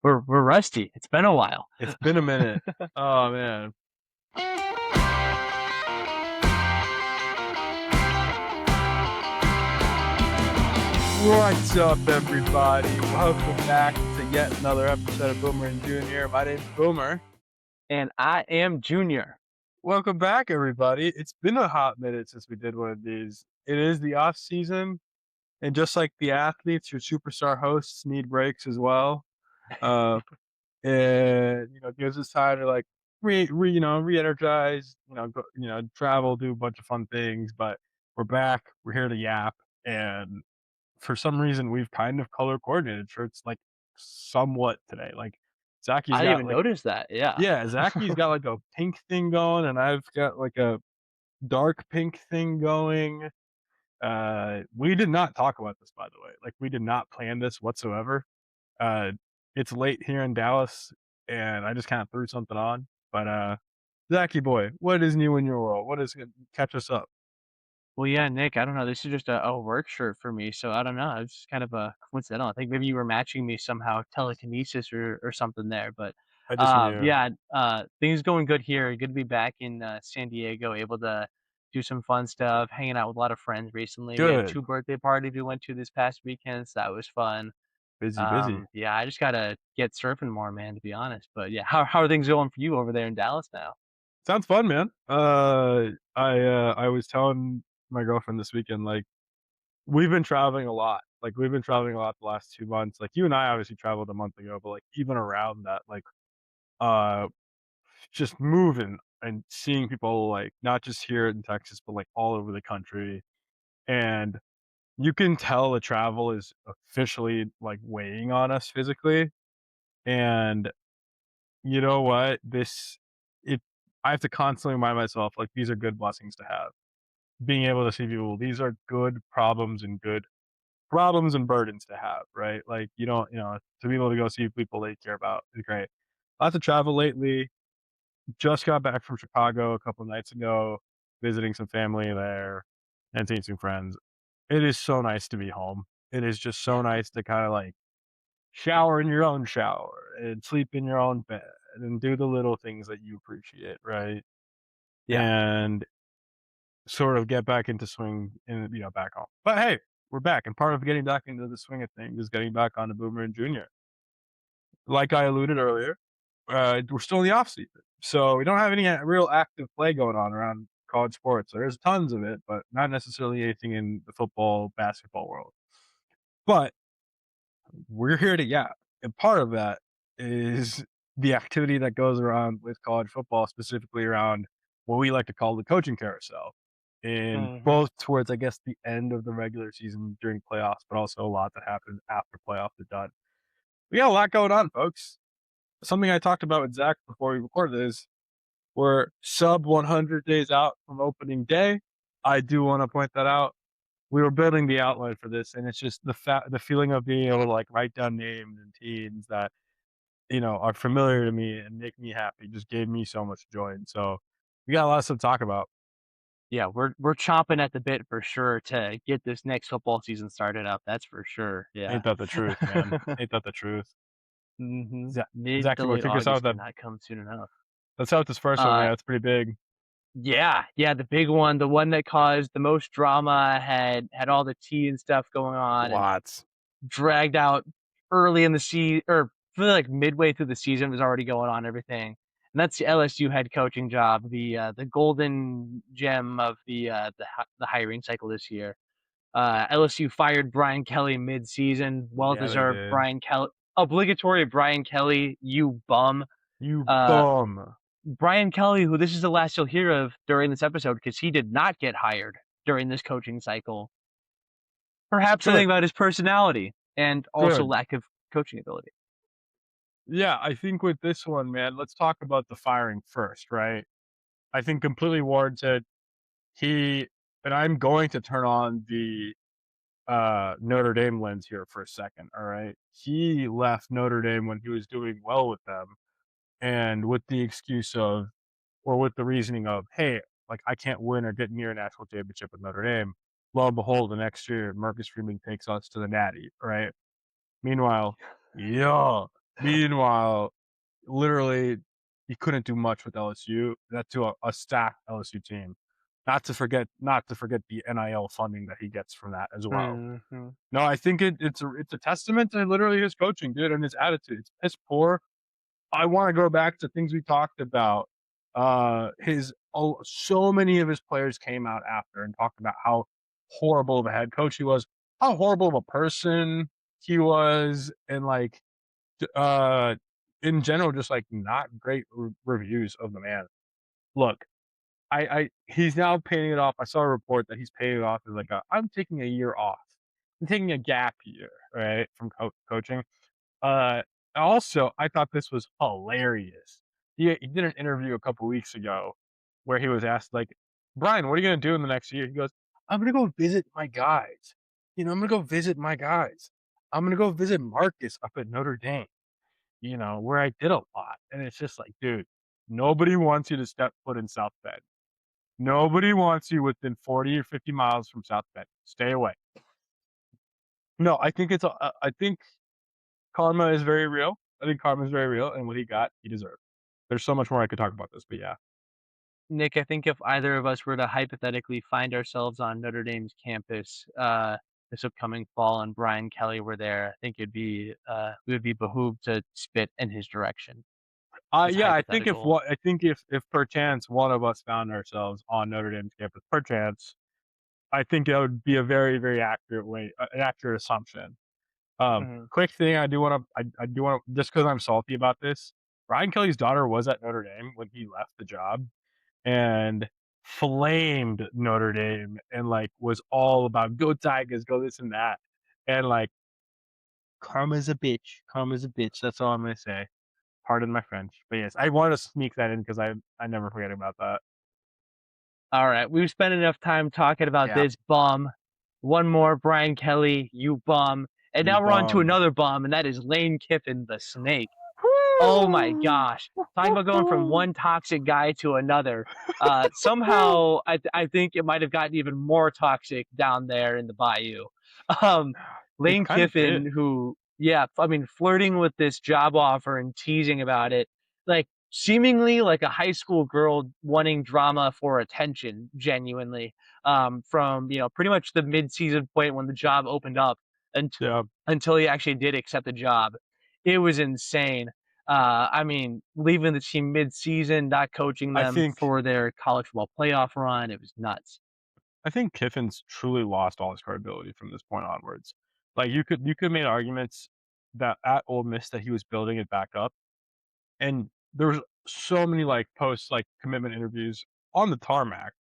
We're rusty. It's been a while. It's been a minute. Oh man. What's up, everybody? Welcome back to yet another episode of Boomer and Junior. My name's Boomer. And I am Junior. Welcome back, everybody. It's been a hot minute since we did one of these. It is the off season, and just like the athletes, your superstar hosts need breaks as well. Uh, and gives us time to like re-energize, travel, do a bunch of fun things. But we're back. We're here to yap, and for some reason we've kind of color coordinated shirts like somewhat today. Like Zaki's I didn't got even like notice that. Yeah. Zaki's got like a pink thing going, and I've got like a dark pink thing going. We did not talk about this, by the way. Like, we did not plan this whatsoever. Uh, it's late here in Dallas, and I just kind of threw something on. But Zaki boy, what is new in your world? What is catch us up? Well, yeah, Nick, I don't know. This is just a work shirt for me, so I don't know. It's just kind of a coincidental. I think maybe you were matching me somehow, telekinesis or something there. But I just knew. yeah, things going good here. Good to be back in San Diego, able to do some fun stuff, hanging out with a lot of friends recently. We had Good. 2 birthday parties we went to this past weekend, so that was fun. Busy. Yeah, I just gotta get surfing more, man, to be honest. But yeah, how are things going for you over there in Dallas now? Sounds fun, man. I was telling my girlfriend this weekend, like, we've been traveling a lot. Like, we've been traveling a lot the last 2 months. Like, you and I obviously traveled a month ago, but like even around that, like uh just moving and seeing people, like, not just here in Texas, but like all over the country. And you can tell the travel is officially like weighing on us physically. And you know what? It I have to constantly remind myself, like, these are good blessings to have. Being able to see people, these are good problems and burdens to have, right? Like, you don't, to be able to go see people they care about is great. Lots of travel lately. Just got back from Chicago a couple of nights ago, visiting some family there and seeing some friends. It is so nice to be home. It is just so nice to kind of like shower in your own shower and sleep in your own bed and do the little things that you appreciate, right? Yeah. And sort of get back into swing and, back home. But hey, we're back. And part of getting back into the swing of things is getting back on the Boomer and Junior. Like I alluded earlier, we're still in the off season. So we don't have any real active play going on around college sports. There's tons of it, but not necessarily anything in the football, basketball world. But we're here to yap. And part of that is the activity that goes around with college football, specifically around what we like to call the coaching carousel. In Hmm. both towards, I guess, the end of the regular season during playoffs, but also a lot that happens after playoffs are done. We got a lot going on, folks. Something I talked about with Zach before we recorded is we're sub 100 days out from opening day. I do want to point that out. We were building the outline for this, and it's just the feeling of being able to like write down names and teams that are familiar to me and make me happy. Just gave me so much joy, and so we got a lot of stuff to talk about. Yeah, we're chomping at the bit for sure to get this next football season started up. That's for sure. Yeah. Ain't that the truth, man? Ain't that the truth? Mid Zach, to you want late to kick us out with August that? cannot come soon enough. Let's out with this first one, Uh, man. It's pretty big. yeah, the big one, the one that caused the most drama, had all the tea and stuff going on, and Lots. dragged out early in the season, or I feel like midway through the season was already going on, everything. And that's the LSU head coaching job, the golden gem of the hiring cycle this year. LSU fired Brian Kelly mid-season, Yeah, they well-deserved. did. Brian Kelly, obligatory Brian Kelly, you bum. You Uh, bum. Brian Kelly, who this is the last you'll hear of during this episode because he did not get hired during this coaching cycle. Perhaps something Good. about his personality and also Good. lack of coaching ability. Yeah, I think with this one, man, let's talk about the firing first, right? I think completely warranted. He and I'm going to turn on the Notre Dame lens here for a second, all right? He left Notre Dame when he was doing well with them and with the excuse of or with the reasoning of, hey, like I can't win or get near a national championship with Notre Dame. Lo and behold, the next year Marcus Freeman takes us to the Natty, right? Meanwhile, yeah. Meanwhile, literally, he couldn't do much with LSU. That to a stacked LSU team. Not to forget the NIL funding that he gets from that as well. Mhm. No, I think it's a testament to literally his coaching, dude, and his attitude. It's piss poor. I want to go back to things we talked about. His so many of his players came out after and talked about how horrible of a head coach he was, how horrible of a person he was, and like uh in general, just like not great reviews of the man. Look, I he's now paying it off. I saw a report that he's paying it off as like I'm taking a year off. I'm taking a gap year, right, from coaching. Uh, Also, I thought this was hilarious. He did an interview a couple weeks ago where he was asked, like, "Brian, what are you gonna do in the next year?" He goes, "I'm gonna go visit my guys. I'm gonna go visit my guys. I'm gonna go visit Marcus up at Notre Dame, where I did a lot." And it's just like, dude, nobody wants you to step foot in South Bend. Nobody wants you within 40 or 50 miles from South Bend. Stay away. No, I think karma is very real. I think karma is very real, and what he got, he deserved. There's so much more I could talk about this, but yeah. Nick, I think if either of us were to hypothetically find ourselves on Notre Dame's campus, this upcoming fall and Brian Kelly were there, I think we would be behooved to spit in his direction. Just Yeah, I think if hypothetical. what I think if perchance one of us found ourselves on Notre Dame's campus, perchance, I think that would be a very, very accurate an accurate assumption. Mhm. Quick thing I do wanna just because 'cause I'm salty about this, Brian Kelly's daughter was at Notre Dame when he left the job and flamed Notre Dame and, like, was all about "Go Tigers, go this and that," and, like, karma's a bitch, karma's a bitch, that's all I'm gonna say. Pardon my French, but yes, I wanted to sneak that in because I never forget about that. All right, we've spent enough time talking about Yeah. this bum. One more, Brian Kelly, you bum. And You now we're on to bum. another bum, and that is Lane Kiffin, the snake. Oh my Woo! gosh. Talking about going from one toxic guy to another. Somehow, I think it might have gotten even more toxic down there in the bayou. Um, It Lane kinda Kiffin, did. who, yeah, I mean, flirting with this job offer and teasing about it, like seemingly like a high school girl wanting drama for attention, genuinely, from, pretty much the mid-season point when the job opened up and Yeah. until he actually did accept the job. It was insane. I mean, leaving the team mid-season, not coaching I them think for their college football playoff run, it was nuts. I think Kiffin's truly lost all his credibility from this point onwards. Like, you could make arguments that at Ole Miss that he was building it back up, and there was so many, like, post, like, commitment interviews on the tarmac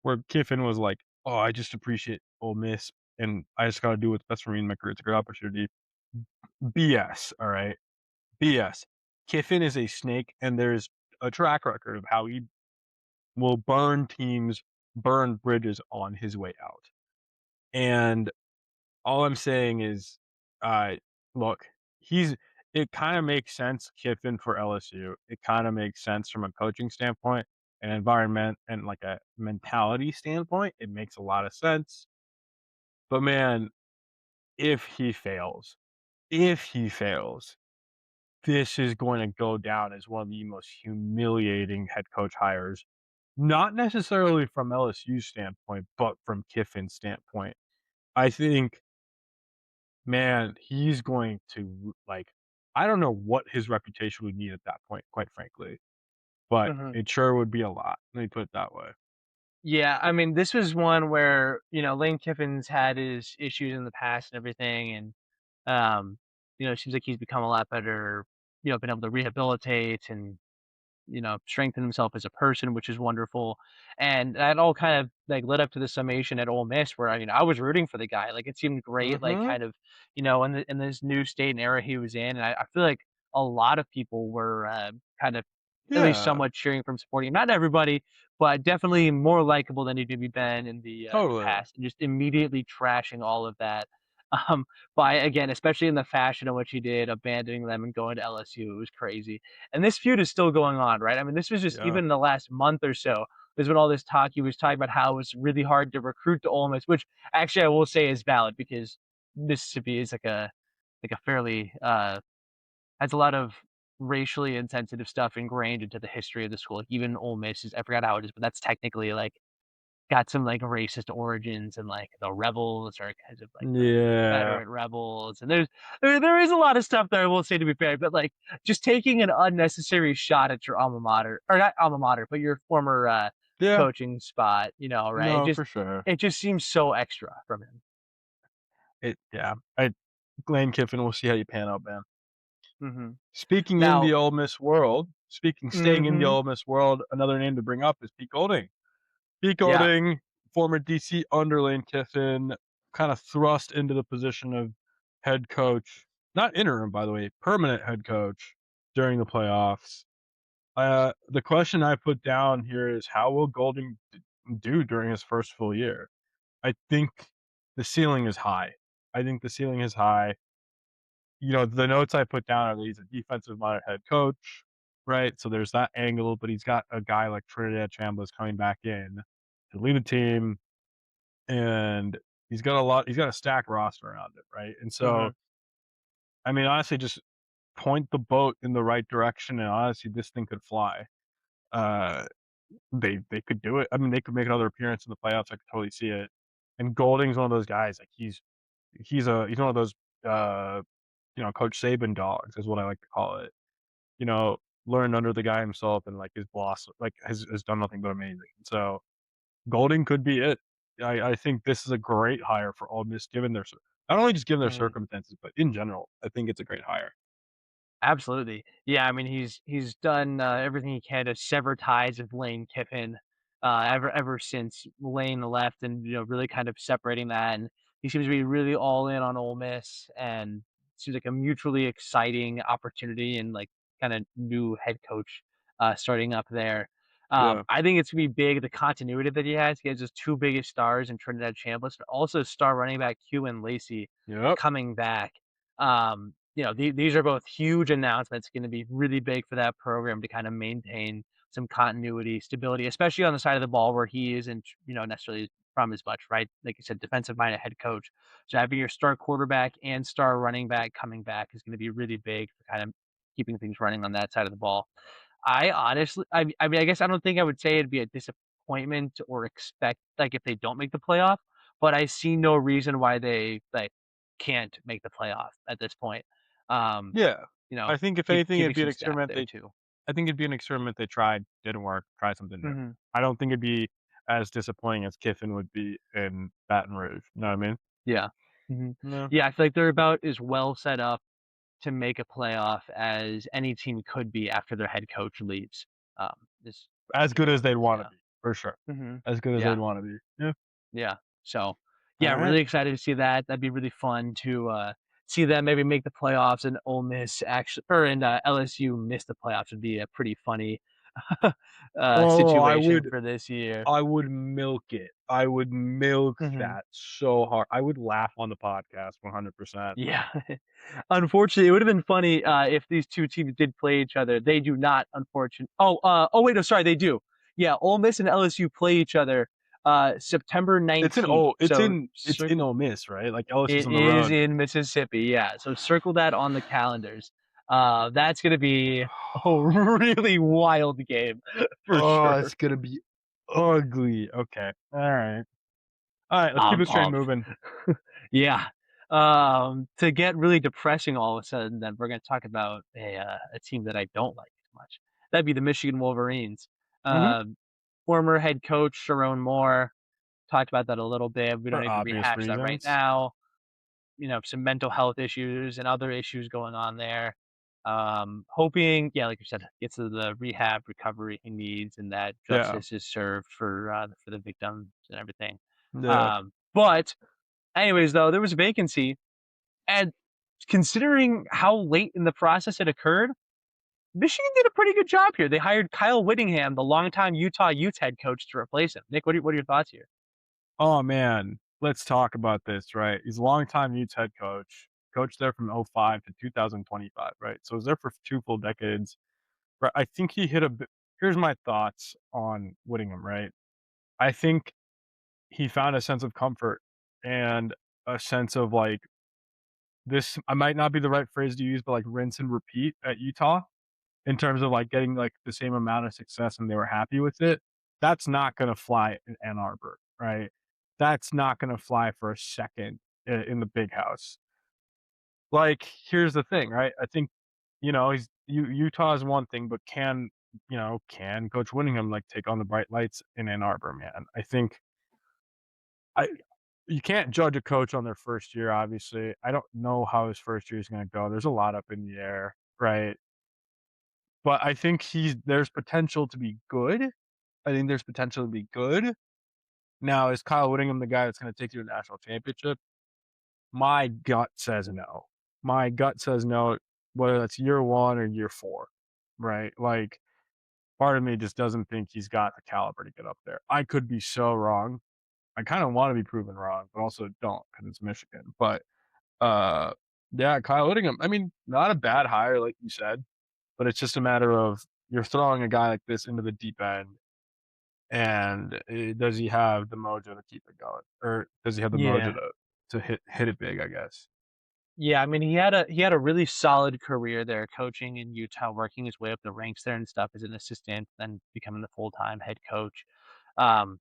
where Kiffin was like, "Oh, I just appreciate Ole Miss, and I just gotta do what's best for me in my career. It's a great opportunity." BS, alright? BS. Kiffin is a snake, and there's a track record of how he will burn bridges on his way out. And all I'm saying is, uh, look, he's it kinda makes sense, Kiffin for LSU. It kinda makes sense from a coaching standpoint, an environment, and, like, a mentality standpoint. It makes a lot of sense. But, man, if he fails if he fails, this is going to go down as one of the most humiliating head coach hires, not necessarily from LSU's standpoint, but from Kiffin's standpoint. I think, man, he's going to like I don't know what his reputation would need at that point, quite frankly, but Mhm. it sure would be a lot. Let me put it that way. Yeah, I mean, this was one where, Lane Kiffin's had his issues in the past and everything, and, it seems like he's become a lot better, been able to rehabilitate and strengthen himself as a person, which is wonderful. And that all kind of like led up to the summation at Ole Miss, where I was rooting for the guy. Like it seemed great, like Mhm. kind of, in this new state and era he was in. And I feel like a lot of people were kind of at least Yeah, somewhat cheering from supporting him. Not everybody, but definitely more likable than he'd maybe been in the totally. past, and just immediately trashing all of that. Um, by again, especially in the fashion in which he did, abandoning them and going to LSU, it was crazy. And this feud is still going on, right? I mean, this was just Yeah. even in the last month or so. There's been all this talk. He was talking about how it was really hard to recruit to Ole Miss, which actually I will say is valid because Mississippi is like a fairly has a lot of racially insensitive stuff ingrained into the history of the school. Like, even Ole Miss is I forgot how it is, but that's technically, like, got some, like, racist origins, and, like, the rebels are kind of, like, the Yeah. Confederate rebels, and there is a lot of stuff there, I will say, to be fair, but, like, just taking an unnecessary shot at your alma mater, or not alma mater, but your former, Yeah. coaching spot, right? No, for sure. It just seems so extra from him. Yeah. I Lane Kiffin, we'll see how you pan out, man. Mhm. Speaking in Now the Ole Miss world, staying in the mhm. Ole Miss world, another name to bring up is Pete Golding. Pete Yeah. Golding, former DC under Lane Kiffin, kind of thrust into the position of head coach, not interim, by the way, permanent head coach during the playoffs. The question I put down here is how will Golding do during his first full year? I think the ceiling is high. I think the ceiling is high. The notes I put down are that he's a defensive-minded head coach, right? So there's that angle, but he's got a guy like Trinidad Chambliss coming back in to lead a team, and he's got a stacked roster around it, right? And so, Mhm. I mean, honestly, just point the boat in the right direction, and honestly, this thing could fly. Uh, they could do it. I mean, they could make another appearance in the playoffs. I could totally see it. And Golding's one of those guys, like, he's one of those, uh, Coach Saban dogs is what I like to call it. You know, learned under the guy himself, and, like, his boss, like, has done nothing but amazing. So, Golding could be it. I think this is a great hire for Ole Miss given not only just given their Mhm. circumstances, but in general, I think it's a great hire. Absolutely. Yeah, I mean, he's done, everything he can to sever ties with Lane Kiffin, ever since Lane left, and, really kind of separating that, and he seems to be really all in on Ole Miss, and seems like a mutually exciting opportunity, and, like, kinda new head coach, starting up there. Yeah. I think it's gonna be big, the continuity that he has. He has his 2 biggest stars in Trinidad Chambliss, but also star running back Hugh Lacey Yep. coming back. These are both huge announcements, gonna be really big for that program to kinda maintain some continuity, stability, especially on the side of the ball where he isn't, necessarily from as much, right? Like you said, defensive-minded head coach. So having your star quarterback and star running back coming back is gonna be really big for kind of keeping things running on that side of the ball. I honestly I mean, I guess I don't think I would say it'd be a disappointment or expect, like, if they don't make the playoff, but I see no reason why they, like, can't make the playoff at this point. Um, Yeah. you know, I think if anything, keeping some staff there too. it'd be an experiment they tried, didn't work, try something new. Mhm. I don't think it'd be as disappointing as Kiffin would be in Baton Rouge, you know what I mean? Yeah. Mhm. No. Yeah, I feel like they're about as well set up to make a playoff as any team could be after their head coach leaves. Is As good as they'd wanna Yeah. be, for sure. Mhm. As good as they'd Yeah. wanna be. Yeah. Yeah. So, yeah, Alright. really excited to see that. That'd be really fun to, see them maybe make the playoffs, and Ole Miss actually, or and, LSU miss the playoffs would be a pretty funny, Oh, situation for this year. I would milk it. I would milk Mhm. that so hard. I would laugh on the podcast 100%. Yeah. Unfortunately, it would have been funny, if these 2 teams did play each other. They do not, wait, no, sorry, they do. Yeah, Ole Miss and LSU play each other, September 19th. So, It's in Ole Miss, right? Like, LSU's it on the is road. in Mississippi, yeah, so circle that on the calendars. That's gonna be a really wild game for Oh, sure. it's gonna be ugly. Okay. Alright, let's keep I'm this train pumped. moving. Yeah. To get really depressing all of a sudden, then we're gonna talk about a team that I don't like as much. That'd be the Michigan Wolverines. Mhm. Um, Former head coach Sharon Moore, talked about that a little bit. We don't For need to obvious rehash that right reasons. now. Some mental health issues and other issues going on there. Hoping, yeah, like you said, gets to the rehab recovery he needs, and that Yeah. justice is served for the victims and everything. Yeah. But anyways, though, there was a vacancy, and considering how late in the process it occurred, Michigan did a pretty good job here. They hired Kyle Whittingham, the longtime Utah Utes head coach, to replace him. Nick, what are your thoughts here? Oh, man. Let's talk about this, right? He's a longtime Utes head coach, coached there from '05 to 2025, right? So, he was there for 2 full decades. Right, I think he hit a bit. Here's my thoughts on Whittingham, right? I think he found a sense of comfort and a sense of, like, this I might not be the right phrase to use, but like rinse and repeat at Utah in terms of like getting like the same amount of success and they were happy with it. That's not going to fly in Ann Arbor, right? That's not going to fly for a second in the big house. Like, here's the thing, right? I think, Utah is one thing, but can Coach Winningham like take on the bright lights in Ann Arbor, man? I think I you can't judge a coach on their first year, obviously. I don't know how his first year is gonna go. There's a lot up in the air, right? But I think there's potential to be good. I think there's potential to be good. Now, is Kyle Whittingham the guy that's gonna take you to the national championship? My gut says no. My gut says no, whether that's year 1 or year 4, right? Like, part of me just doesn't think he's got the caliber to get up there. I could be so wrong. I kinda wanna be proven wrong, but also don't because it's Michigan. But, uh, yeah, Kyle Whittingham, I mean, not a bad hire, like you said, but it's just a matter of you're throwing a guy like this into the deep end, and, does he have the mojo to keep it going? Or does he have the mojo Yeah. to hit it big, I guess? Yeah, I mean, he had a really solid career there coaching in Utah, working his way up the ranks there and stuff as an assistant, then becoming the full-time head coach. Um,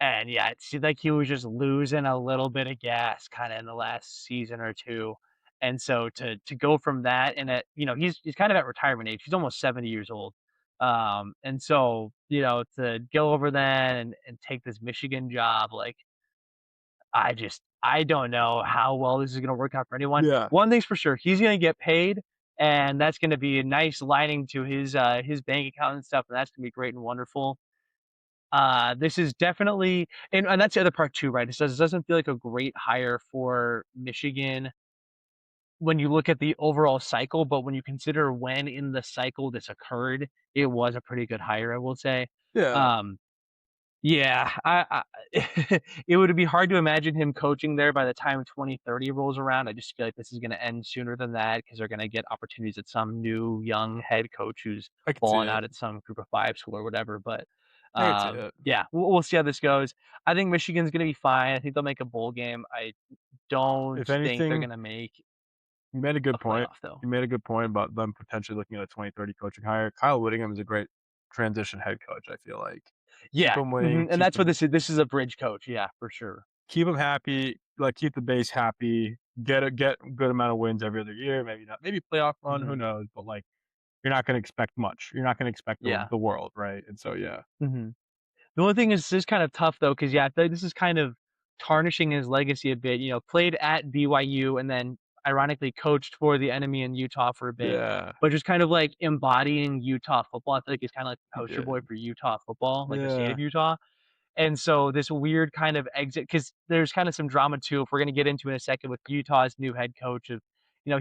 and yeah, it seemed like he was just losing a little bit of gas kinda in the last season or 2. And so to go from that and he's kind of at retirement age. He's almost 70 years old. And so, to go over then and take this Michigan job, like I don't know how well this is gonna work out for anyone. Yeah. One thing's for sure, he's gonna get paid, and that's gonna be a nice lining to his bank account and stuff, and that's gonna be great and wonderful. This is definitely and that's the other part too, right? It doesn't feel like a great hire for Michigan when you look at the overall cycle, but when you consider when in the cycle this occurred, it was a pretty good hire, I will say. Yeah. Um, yeah, it would be hard to imagine him coaching there by the time 2030 rolls around. I just feel like this is gonna end sooner than that because 'cause they're gonna get opportunities at some new young head coach who's I could see balling it. out at some Group of 5 school or whatever, but, I could see it. yeah, we'll see how this goes. I think Michigan's gonna be fine. I think they'll make a bowl game. I don't If think they're anything, gonna make you made a a good point. playoff, though. You made a good point about them potentially looking at a 2030 coaching hire. Kyle Whittingham is a great transition head coach, I feel like. Keep Yeah, him winning, mhm, and that's what this is a bridge coach, yeah, for sure. keep him happy, like, keep the base happy, get a good amount of wins every other year, maybe not maybe playoff run, who Mhm, knows, but, like, you're not gonna expect much. You're not gonna expect yeah, the world, right? And so, yeah. mhm. The only thing is this is kind of tough though, because yeah, I feel like this is kind of tarnishing his legacy a bit. Played at BYU and then ironically coached for the enemy in Utah for a bit, Yeah, but just kind of like embodying Utah football. I feel like he's kind of like the he poster did. boy for Utah football, like the state Yeah, of Utah. And so this weird kind of exit, because there's kind of some drama too, if we're gonna get into in a second with Utah's new head coach of,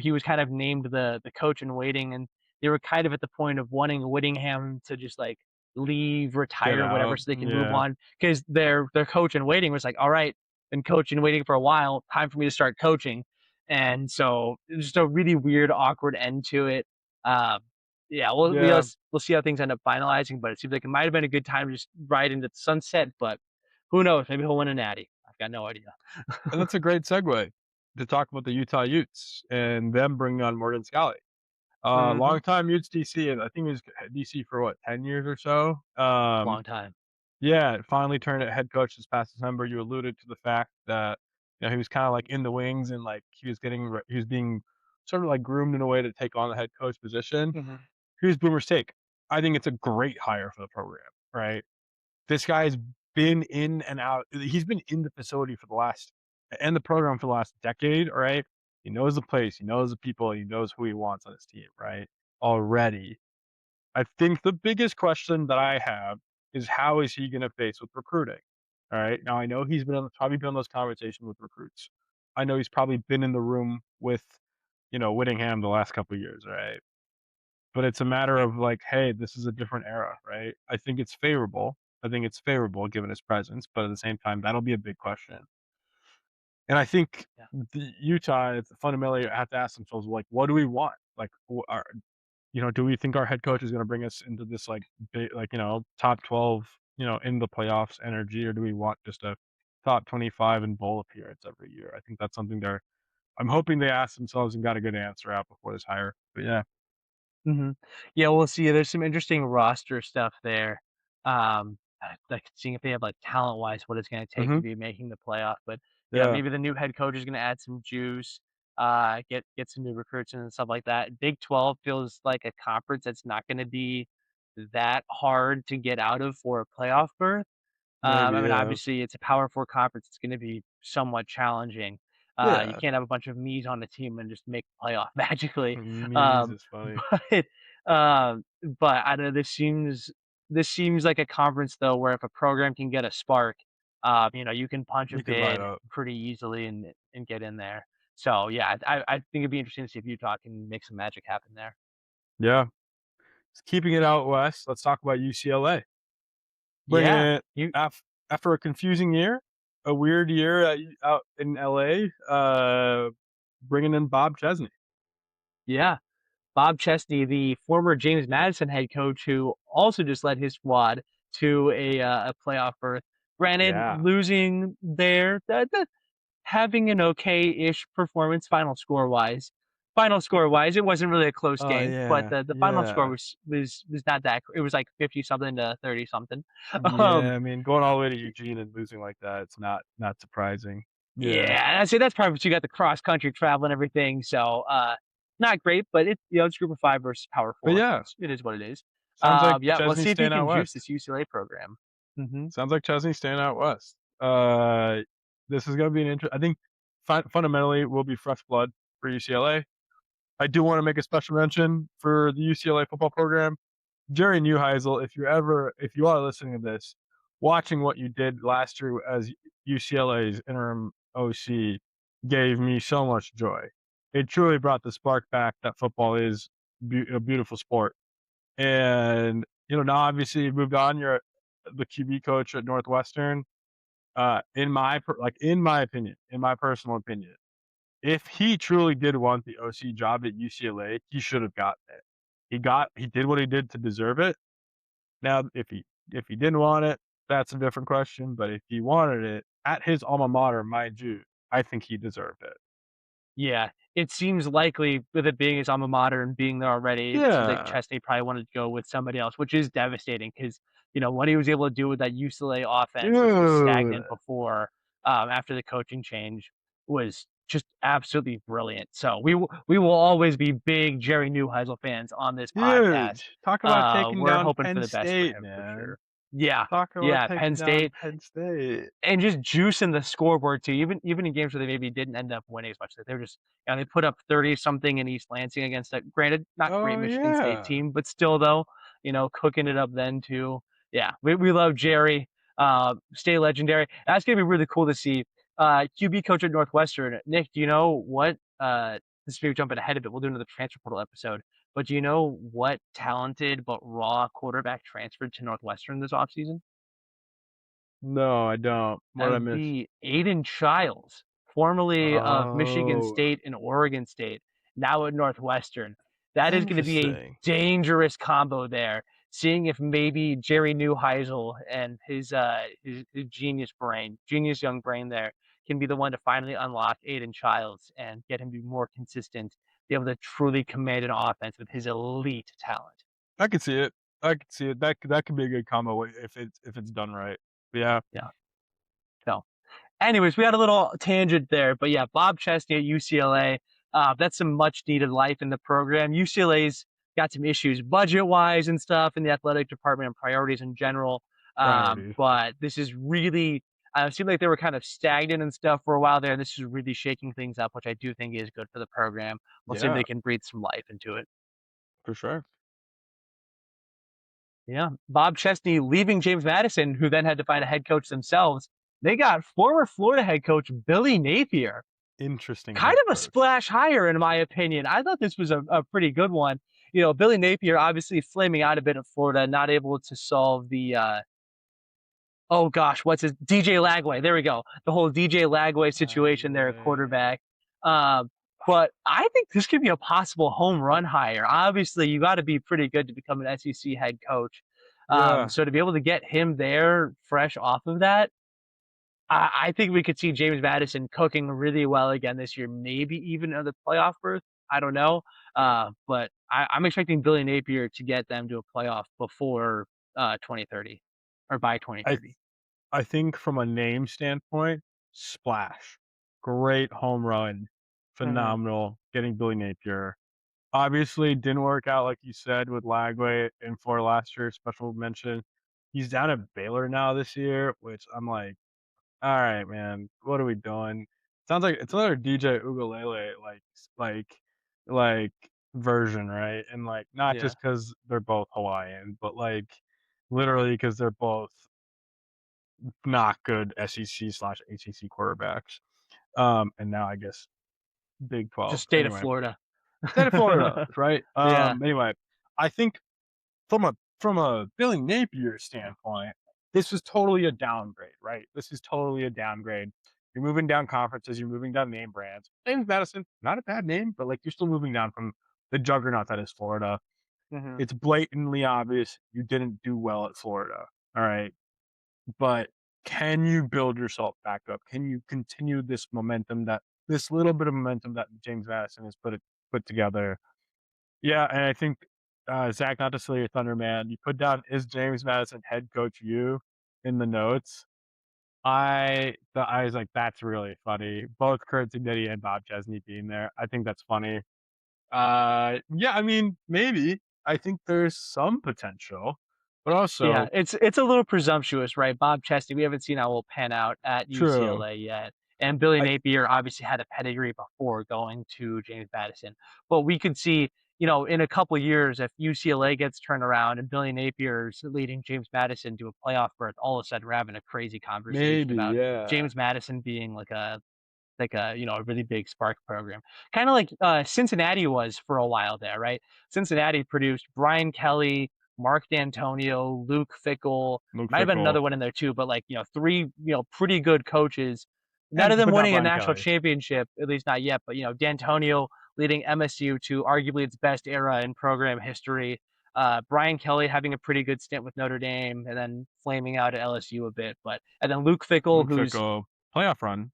he was kind of named the coach in waiting, and they were kind of at the point of wanting Whittingham to just like leave, get retire, whatever, out. so they can move Yeah. on. Because their coach in waiting was like, all right, been coaching waiting for a while, time for me to start coaching. And so it was just a really weird, awkward end to it. Um, yeah, Yeah, we'll see how things end up finalizing, but it seems like it might have been a good time to just ride into the sunset, but who knows? Maybe he'll win a natty. I've got no idea. and that's a great segue to talk about the Utah Utes and them bringing on Morgan Scalley. Mhm. Longtime Utes DC, and I think he was DC for what, 10 years or so? Long time. Yeah, finally turned at head coach this past December. You alluded to the fact that, he was kinda, like, in the wings and, like, he was being sort of, like, groomed in a way to take on the head coach position. Mhm. Here's Boomer's take. I think it's a great hire for the program, right? This guy's been in and out he's been in the facility for the last and the program for the last decade, right? He knows the place, he knows the people, he knows who he wants on his team, right? Already. I think the biggest question that I have is how is he gonna face with recruiting? All right. Now I know he's probably been on those conversations with recruits. I know he's probably been in the room with, Whittingham the last couple of years, right? But it's a matter of like, hey, this is a different era, right? I think it's favorable. I think it's favorable given his presence, but at the same time, that'll be a big question. And I think Yeah. the Utah it's fundamentally have to ask themselves, like, what do we want? Like, do we think our head coach is going to bring us into this like big, like top 12, in the playoffs energy, or do we want just a top 25 and bowl appearance every year? I think that's something they're I'm hoping they asked themselves and got a good answer out before this hire. But yeah. Mhm. Yeah, we'll see. There's some interesting roster stuff there. Like seeing if they have like talent-wise what it's gonna take to Mhm. be making the playoff. But yeah, Yeah. maybe the new head coach is gonna add some juice, get some new recruits and stuff like that. Big 12 feels like a conference that's not gonna be that hard to get out of for a playoff berth. Maybe, I mean, yeah. obviously, it's a Power 4 conference, it's gonna be somewhat challenging. You Yeah. can't have a bunch of me's on the team and just make the playoff magically. Me's Um, is funny. but, but I don't know, this seems like a conference, though, where if a program can get a spark, you can punch a You could light bid up. pretty easily and get in there. So, yeah, I think it'd be interesting to see if Utah can make some magic happen there. Yeah. Keeping it out west, let's talk about UCLA. Bringing Yeah, it you after a confusing year, a weird year out in LA, bringing in Bob Chesney. yeah. Bob Chesney, the former James Madison head coach, who also just led his squad to a playoff berth. Granted, Yeah. losing there, having an okay-ish performance final score wise. Final score wise, it wasn't really a close Oh, game, but yeah. the final score Yeah. was not that. It was like 50 something to 30 something. Yeah, I mean, going all the way to Eugene and losing like that, it's not surprising. Yeah. Yeah, I'd say that's probably what you got the cross country travel and everything. So, not great, but it's Group of Five versus Power But Four. yeah, It is what it is. sounds like Yeah, let's Chesney's see if he staying out can juice west. this UCLA program. Hmm. Sounds like Chesney's staying out west. This is gonna be an I think fundamentally will be fresh blood for UCLA. I do wanna make a special mention for the UCLA football program. Jerry Neuheisel, if you are listening to this, watching what you did last year as UCLA's interim OC gave me so much joy. It truly brought the spark back that football is a beautiful sport. And, now obviously you've moved on, you're the QB coach at Northwestern. In my opinion, in my personal opinion, if he truly did want the OC job at UCLA, he should have gotten it. He did what he did to deserve it. Now, if he didn't want it, that's a different question, but if he wanted it at his alma mater, mind you, I think he deserved it. Yeah, it seems likely with it being his alma mater and being there already, it seems like Yeah. Chesney probably wanted to go with somebody else, which is devastating because what he was able to do with that UCLA offense, which was Dude. stagnant before, after the coaching change, was just absolutely brilliant. So we will always be big Jerry Neuheisel fans on this podcast. Huge. Talk about taking We're down hoping for Penn the best for State, him for man. sure. Yeah, Talk about yeah, Penn taking down State. Penn State. And just juicing the scoreboard too, even in games where they maybe didn't end up winning as much, they were just they put up 30 something in East Lansing against a granted not great Oh, Michigan State yeah. team, but still though, cooking it up then too. Yeah, we love Jerry. Stay legendary. That's gonna be really cool to see. QB coach at Northwestern. Nick, do you know what this is maybe jumping ahead of it. We'll do another transfer portal episode. But do you know what talented but raw quarterback transferred to Northwestern this offseason? No, I don't. What That did I would miss? be Aiden Childs, formerly of Michigan Oh, State and Oregon State, now at Northwestern. That is gonna be a interesting. dangerous combo there. Seeing if maybe Jerry Neuheisel and his genius young brain there, can be the one to finally unlock Aiden Childs and get him to be more consistent, be able to truly command an offense with his elite talent. I could see it. I could see it. That could be a good combo if it's done right. Yeah. Yeah. So anyways, we had a little tangent there, but yeah, Bob Chesney at UCLA. That's some much needed life in the program. UCLA's got some issues budget wise and stuff in the athletic department and priorities in general. Priorities. But this is really, it seemed like they were kind of stagnant and stuff for a while there. And this is really shaking things up, which I do think is good for the program. We'll see if Yeah, they can breathe some life into it. for sure. Yeah. Bob Chesney leaving James Madison, who then had to find a head coach themselves. They got former Florida head coach Billy Napier. Interesting Kind head of a coach. splash higher in my opinion. I thought this was a pretty good one. Billy Napier obviously flaming out a bit of Florida, not able to solve the oh gosh, what's his DJ Lagway. There we go. The whole DJ Lagway situation there at Lagway. quarterback. Um, but I think this could be a possible home run hire. Obviously, you got to be pretty good to become an SEC head coach. Yeah. So to be able to get him there fresh off of that, I think we could see James Madison cooking really well again this year, maybe even another playoff berth. I don't know. But I'm expecting Billy Napier to get them to a playoff before 2030 or by I 2030. I think from a name standpoint, splash. Great home run. Hmm. Phenomenal. Getting Billy Napier. Obviously, didn't work out like you said with Lagway in Florida last year, special mention. He's down at Baylor now this year, which I'm like, "All right, man, what are we doing?" Sounds like it's another DJ Ukulele, like like, version, right? And, like, not Yeah. just because 'cause they're both Hawaiian, but, like, literally because 'cause they're both not good SEC/ACC quarterbacks. And now I guess Big Just 12. state of Anyway, Florida. state of Florida, right? Yeah. Anyway, I think from a Billy Napier standpoint, this was totally a downgrade, right? This is totally a downgrade. You're moving down conferences, you're moving down name brands. James Madison, not a bad name, but like you're still moving down from the juggernaut that is Florida. Hmm. It's blatantly obvious you didn't do well at Florida. All right. But can you build yourself back up? Can you continue this little bit of momentum that James Madison has put together? Yeah, and I think, Zach, not to steal your thunder, man, you put down "Is James Madison head coach you?" in the notes. I was like, "That's really funny." Both Kurt Ignitti and Bob Chesney being there. I think that's funny. Yeah, I mean, maybe. I think there's some potential, but Yeah, also it's a little presumptuous, right? Bob Chesney, we haven't seen how will pan out at true. UCLA yet. And Billy I Napier obviously had a pedigree before going to James Madison. But we could see, in a couple of years, if UCLA gets turned around and Billy Napier's leading James Madison to a playoff berth, all of a sudden we're having a crazy conversation maybe, about yeah. James Madison being like a really big spark program, kind of like Cincinnati was for a while there, right? Cincinnati produced Brian Kelly, Mark D'Antonio, Luke Fickle, Luke might have been Fickell another one in there too, but like three pretty good coaches. None and of them but not winning a Brian national Kelly. championship, at least not yet. But D'Antonio leading MSU to arguably its best era in program history. Brian Kelly having a pretty good stint with Notre Dame, and then flaming out at LSU a bit. But and then Luke Fickle, Luke who's Fickell, playoff run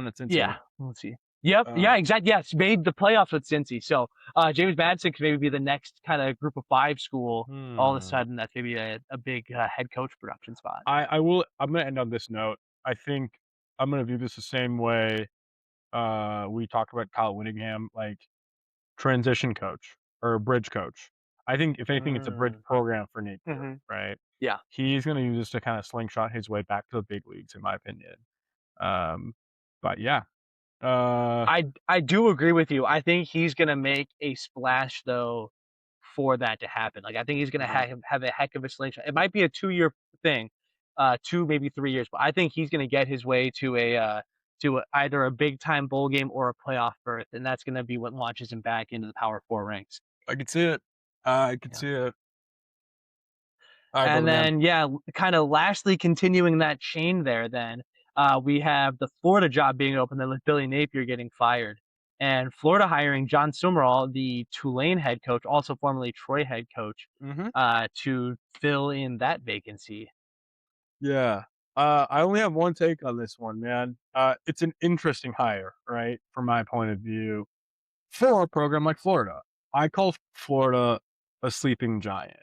at Cincy. yeah, let's see. Yep, Uh, yeah, exactly. Yes, made the playoffs with Cincy. So James Madison could maybe be the next kind of group of five school. All of a hmm. sudden, that's maybe a big head coach production spot. I'm gonna end on this note. I think I'm gonna view this the same way, we talked about Kyle Whittingham, like, transition coach or bridge coach. I think if anything, it's a bridge Mm. program for Napier, Hmm. right? Yeah, He's gonna use this to kinda slingshot his way back to the big leagues, in my opinion. Um, but yeah, uh, I do agree with you. I think he's gonna make a splash though for that to happen. Like I think he's gonna mhm. have a heck of a slingshot. It might be a 2 year thing, 2 maybe 3 years, but I think he's gonna get his way to either a big time bowl game or a playoff berth, and that's gonna be what launches him back into the Power Four ranks. I could see it. I could Yeah. see it. Alright, And brother man. then, yeah, kind of lastly continuing that chain there, then we have the Florida job being open, then with Billy Napier getting fired, and Florida hiring John Summerall, the Tulane head coach, also formerly Troy head coach, Mhm. to fill in that vacancy. Yeah. I only have one take on this one, man. It's an interesting hire, right? From my point of view, for a program like Florida. I call Florida a sleeping giant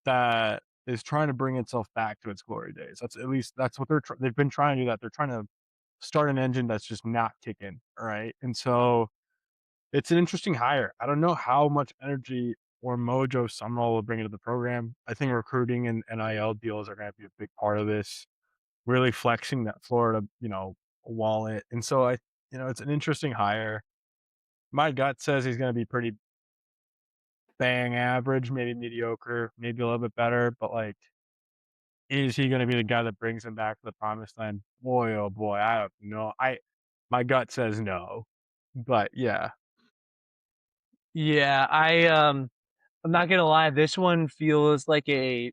that is trying to bring itself back to its glory days. That's at least that's what they've been trying to do. That they're trying to start an engine that's just not kicking, right? And so it's an interesting hire. I don't know how much energy or mojo Summerall will bring into the program. I think recruiting and NIL deals are going to be a big part of this, really flexing that Florida, wallet. And so it's an interesting hire. My gut says he's going to be pretty bang average, maybe mediocre, maybe a little bit better. But like, is he going to be the guy that brings him back to the promised land? Boy, oh boy, I don't know. My gut says no, but yeah, Yeah, I'm not gonna lie, this one feels like a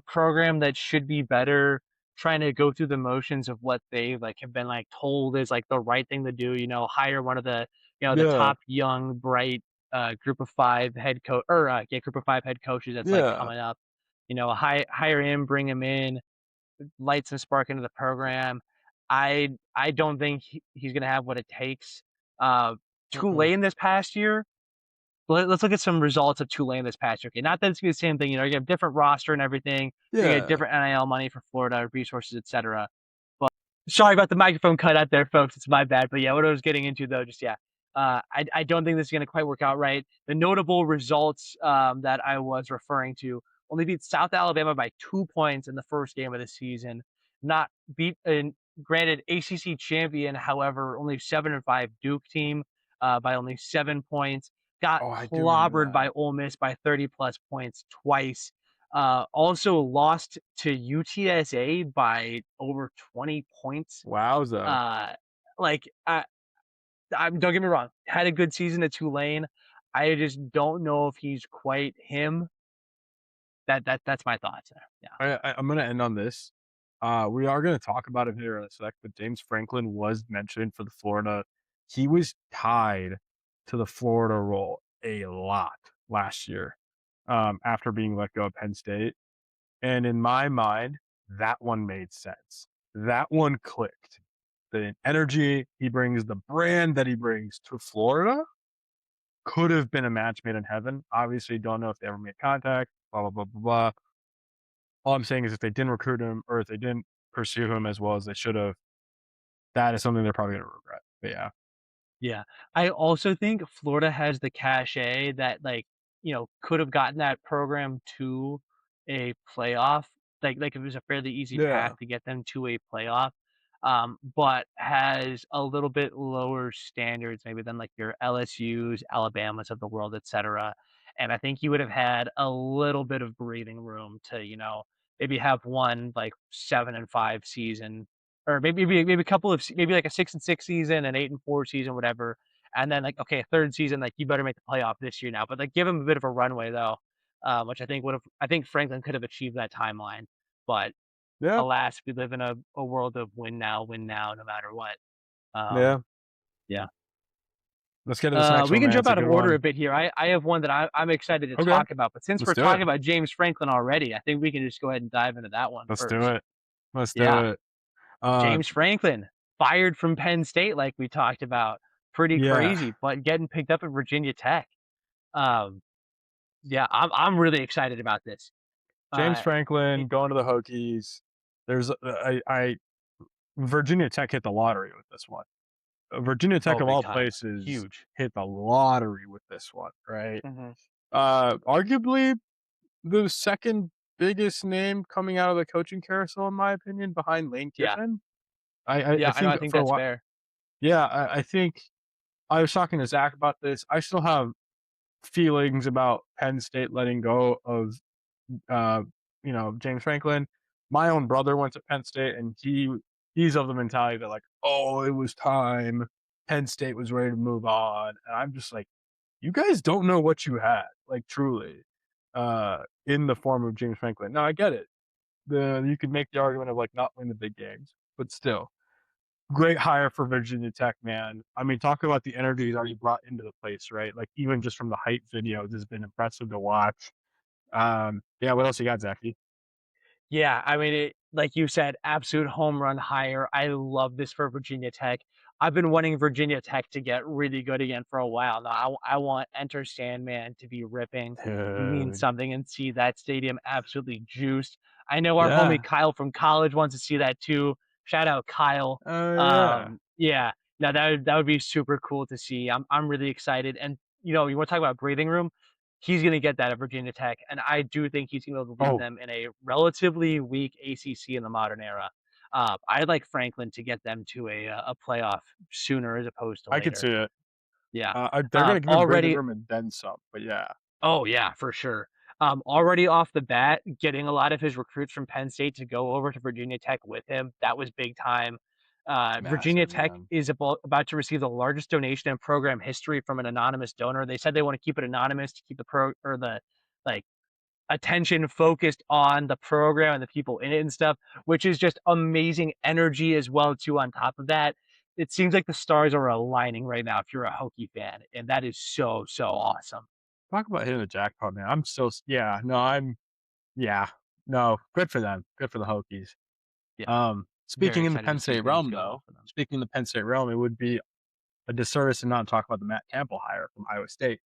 program that should be better, trying to go through the motions of what they like have been like told is like the right thing to do, hire one of the yeah, top young, bright group of five head coach or yeah, group of five head coaches that's like yeah. coming up. Hire him, bring him in, light some spark into the program. I don't think he's gonna have what it takes. Uh, Mm-mm. Tulane this past year, let's look at some results of Tulane this past year. Okay, not that it's gonna be the same thing, you know, you have different roster and everything. You get Yeah. different NIL money for Florida, resources, etc. But sorry about the microphone cut out there, folks. It's my bad. But yeah, what I was getting into though, just yeah, I don't think this is gonna quite work out right. The notable results that I was referring to only beat South Alabama by 2 points in the first game of the season. Not beat and granted ACC champion, however, only 7-5 Duke team by only 7 points. Got Oh, I do remember clobbered by that. Ole Miss by 30 plus points twice. Also lost to UTSA by over 20 points. Wowza. Uh, like, don't get me wrong, had a good season at Tulane. I just don't know if he's quite him. That's my thoughts there. Yeah, I'm gonna end on this. We are gonna talk about him here in a sec, but James Franklin was mentioned for the Florida. He was tied to the Florida role a lot last year, after being let go of Penn State. And in my mind, that one made sense. That one clicked. The energy he brings, the brand that he brings to Florida could have been a match made in heaven. Obviously, don't know if they ever made contact, blah, blah, blah, blah, blah. All I'm saying is if they didn't recruit him or if they didn't pursue him as well as they should have, that is something they're probably gonna regret. But yeah. yeah. I also think Florida has the cachet that, like, you know, could have gotten that program to a playoff. Like it was a fairly easy path Yeah. to get them to a playoff, but has a little bit lower standards maybe than like your LSU's, Alabamas of the world, etc. And I think you would have had a little bit of breathing room to, you know, maybe have one like 7-5 season, or maybe a couple of maybe like a 6-6 season, an 8-4 season, whatever. And then like, okay, third season, like you better make the playoff this year now. But like give him a bit of a runway though, which I think would have I think Franklin could have achieved that timeline. But Yeah. alas, we live in a world of win now, no matter what. Um, Yeah. yeah. Let's get to this next We one, can man. jump It's a out of good order a one. bit here. I have one that I'm excited to Okay. talk about, but since Let's we're do it. talking about James Franklin already, I think we can just go ahead and dive into that one Let's do first. it. Let's do Yeah. it. Uh, James Franklin, fired from Penn State like we talked about. Pretty yeah. crazy, but getting picked up at Virginia Tech. Um, yeah, I'm really excited about this. James Uh, Franklin it, going to the Hokies. There's I Virginia Tech hit the lottery with this one. Virginia Tech oh, of big all time. places Huge. hit the lottery with this one, right? Hmm. Arguably the second biggest name coming out of the coaching carousel, in my opinion, behind Lane Yeah. Kiffin. I Yeah, I know, think I think for a that's while, fair. yeah, I think I was talking to Zach about this. I still have feelings about Penn State letting go of uh, James Franklin. My own brother went to Penn State, and he's of the mentality that like, oh, it was time. Penn State was ready to move on, and I'm just like, you guys don't know what you had, like truly, in the form of James Franklin. Now I get it. You could make the argument of like not winning the big games, but still, great hire for Virginia Tech, man. I mean, talk about the energy he's already brought into the place, right? Like even just from the hype videos, has been impressive to watch. Yeah, what else you got, Zachy? Yeah, I mean, like you said, absolute home run hire. I love this for Virginia Tech. I've been wanting Virginia Tech to get really good again for a while now. I want Enter Sandman to be ripping, mean Dude. something, and see that stadium absolutely juiced. I know our homie Yeah. Kyle from college wants to see that too. Shout out Kyle. Yeah. Yeah, no, that would be super cool to see. I'm really excited. And you know, you want to talk about breathing room? He's going to get that at Virginia Tech, and I do think he's going to be able to lead Oh, them in a relatively weak ACC in the modern era. I'd like Franklin to get them to a playoff sooner as opposed to I could later. see it. Yeah. They're gonna give him breathing Already, room and then some, but yeah. oh yeah, for sure. Already off the bat, getting a lot of his recruits from Penn State to go over to Virginia Tech with him, that was big time. It's Virginia massive, Tech man. is about to receive the largest donation in program history from an anonymous donor. They said they want to keep it anonymous to keep the pro or the like attention focused on the program and the people in it and stuff, which is just amazing energy as well too. On top of that, it seems like the stars are aligning right now if you're a Hokie fan, and that is so awesome. Talk about hitting the jackpot, man. I'm so yeah, no, I'm yeah. No, good for them. Good for the Hokies. Yeah. Very Speaking in the excited to Penn see State things realm, go well though, for them. speaking in the Penn State realm, it would be a disservice to not talk about the Matt Campbell hire from Iowa State.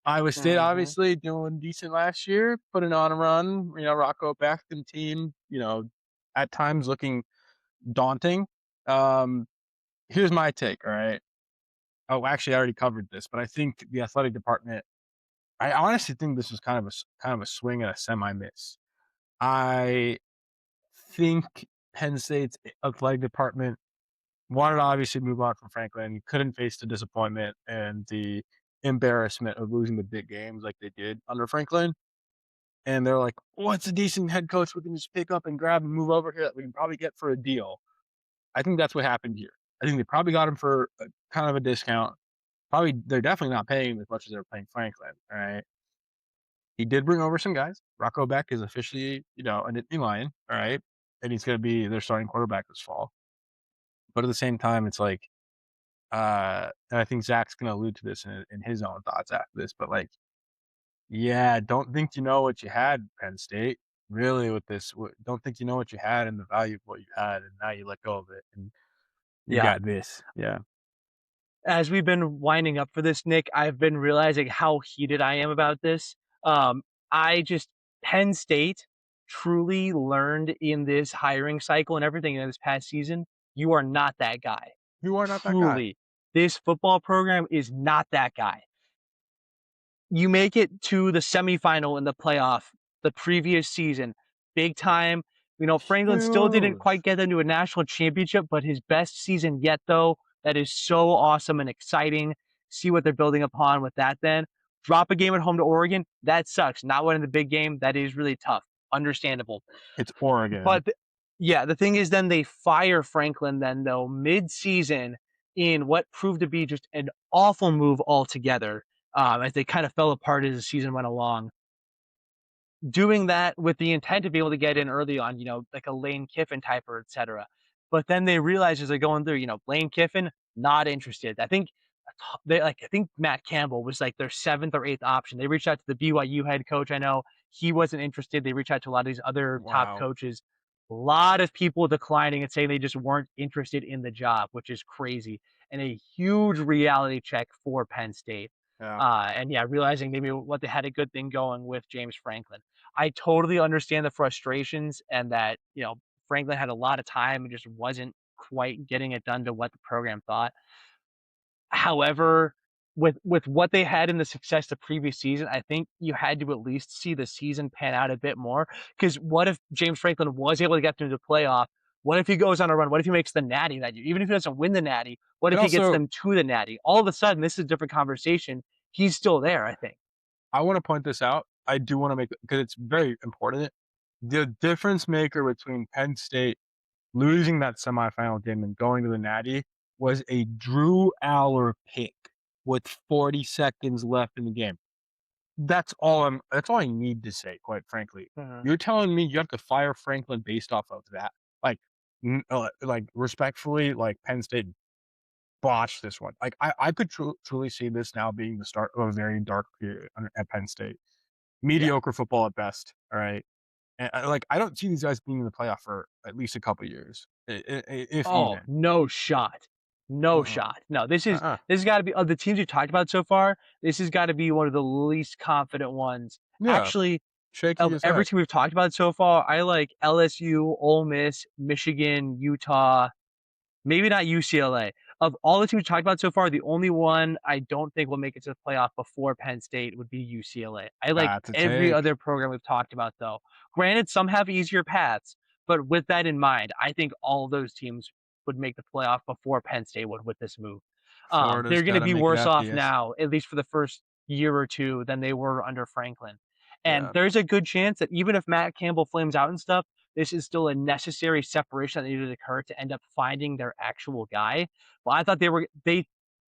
Iowa State Mhm. obviously doing decent last year, putting on a run. Rocco Beckton team, at times looking daunting. Um, Here's my take. All right. Oh, actually, I already covered this, but I think the athletic department. I honestly think this was kind of a swing and a semi miss. I think Penn State's athletic department wanted to obviously move on from Franklin, couldn't face the disappointment and the embarrassment of losing the big games like they did under Franklin. And they're like, what's a decent head coach we can just pick up and grab and move over here that we can probably get for a deal? I think that's what happened here. I think they probably got him for kind of a discount. Probably, they're definitely not paying him as much as they were paying Franklin. All right. He did bring over some guys. Rocco Beck is officially, a Nittany Lion. All right. And he's going to be their starting quarterback this fall. But at the same time, it's like, and I think Zach's gonna allude to this in his own thoughts after this, but like, yeah, don't think you know what you had, Penn State. Really, with this, don't think you know what you had and the value of what you had, and now you let go of it, and you Yeah. got this. Yeah, As we've been winding up for this, Nick, I've been realizing how heated I am about this. Um, I just Penn State truly learned in this hiring cycle and everything in this past season, you are not that guy. you are not that guy. Truly, this football program is not that guy. You make it to the semifinal in the playoff the previous season, big time. Franklin still didn't quite Huge. get into a national championship, but his best season yet, though. That is so awesome and exciting. See what they're building upon with that then. Drop a game at home to Oregon. That sucks. Not winning the big game. That is really tough. Understandable. It's Oregon. But yeah, the thing is, then they fire Franklin, then, though, mid season in what proved to be just an awful move altogether as they kind of fell apart as the season went along. Doing that with the intent to be able to get in early on, like a Lane Kiffin type or et cetera. But then they realize as they're going through, Lane Kiffin, not interested. I think Matt Campbell was like their seventh or eighth option. They reached out to the BYU head coach. I know he wasn't interested. They reached out to a lot of these other top Wow. coaches. A lot of people declining and saying they just weren't interested in the job, which is crazy and a huge reality check for Penn State. Yeah. And yeah, realizing maybe what they had a good thing going with James Franklin. I totally understand the frustrations and that, Franklin had a lot of time and just wasn't quite getting it done to what the program thought. However, with what they had in the success the previous season, I think you had to at least see the season pan out a bit more. Because what if James Franklin was able to get them to the playoff? What if he goes on a run? What if he makes the Natty that year? Even if he doesn't win the Natty, what And if he gets also, them to the Natty? All of a sudden, this is a different conversation. He's still there, I think. I want to point this out. I do want to make because it's very important. The difference maker between Penn State losing that semifinal game and going to the Natty was a Drew Aller pick with 40 seconds left in the game. That's all I need to say, quite frankly. Mhm. You're telling me you have to fire Franklin based off of that? Like, like respectfully, like Penn State botched this one. Like I could truly see this now being the start of a very dark period at Penn State. Yeah. Mediocre football at best. All right. And I don't see these guys being in the playoff for at least a couple years, if Oh, even. no shot. No Uh-uh. shot. No, this is Uh-uh. this has gotta be of the teams we've talked about so far, this has gotta be one of the least confident ones. Yeah, Actually, shaky of as every heck. team we've talked about so far, I like LSU, Ole Miss, Michigan, Utah, maybe not UCLA. Of all the teams we talked about so far, the only one I don't think will make it to the playoff before Penn State would be UCLA. I like That's a every take. other program we've talked about, though. Granted, some have easier paths, but with that in mind, I think all of those teams would make the playoff before Penn State would with this move. Florida's They're going to gotta be make it worse off FBS. now, at least for the first year or two, than they were under Franklin. And Yeah. there's a good chance that even if Matt Campbell flames out and stuff, this is still a necessary separation that needed to occur to end up finding their actual guy. Well,